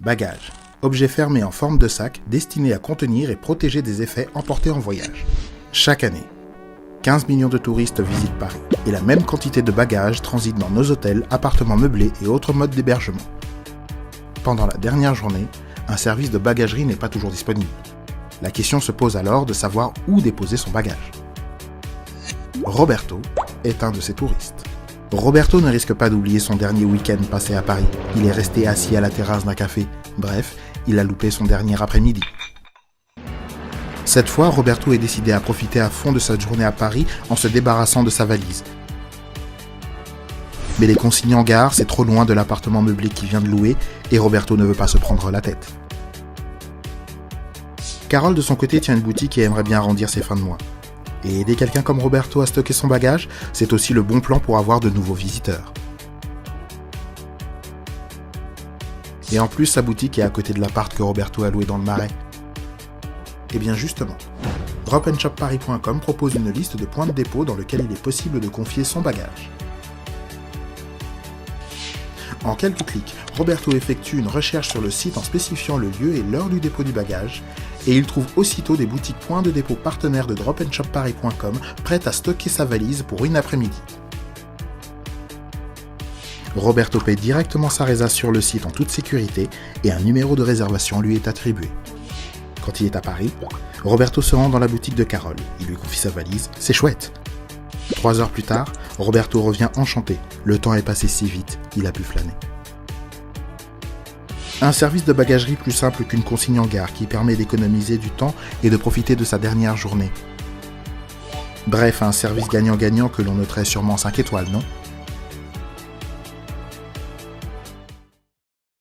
Bagages. Objet fermé en forme de sac destiné à contenir et protéger des effets emportés en voyage. Chaque année, 15 millions de touristes visitent Paris et la même quantité de bagages transite dans nos hôtels, appartements meublés et autres modes d'hébergement. Pendant la dernière journée, un service de bagagerie n'est pas toujours disponible. La question se pose alors de savoir où déposer son bagage. Roberto est un de ces touristes. Roberto ne risque pas d'oublier son dernier week-end passé à Paris. Il est resté assis à la terrasse d'un café. Bref, il a loupé son dernier après-midi. Cette fois, Roberto est décidé à profiter à fond de sa journée à Paris en se débarrassant de sa valise. Mais les consignes en gare, c'est trop loin de l'appartement meublé qu'il vient de louer et Roberto ne veut pas se prendre la tête. Carole, de son côté, tient une boutique et aimerait bien arrondir ses fins de mois. Et aider quelqu'un comme Roberto à stocker son bagage, c'est aussi le bon plan pour avoir de nouveaux visiteurs. Et en plus, sa boutique est à côté de l'appart que Roberto a loué dans le Marais. Et bien justement, dropandshopparis.com propose une liste de points de dépôt dans lesquels il est possible de confier son bagage. En quelques clics, Roberto effectue une recherche sur le site en spécifiant le lieu et l'heure du dépôt du bagage, et il trouve aussitôt des boutiques points de dépôt partenaires de dropandshopparis.com prêtes à stocker sa valise pour une après-midi. Roberto paye directement sa résa sur le site en toute sécurité et un numéro de réservation lui est attribué. Quand il est à Paris, Roberto se rend dans la boutique de Carole. Il lui confie sa valise, c'est chouette. 3 heures plus tard, Roberto revient enchanté. Le temps est passé si vite, il a pu flâner. Un service de bagagerie plus simple qu'une consigne en gare qui permet d'économiser du temps et de profiter de sa dernière journée. Bref, un service gagnant-gagnant que l'on noterait sûrement 5 étoiles, non ?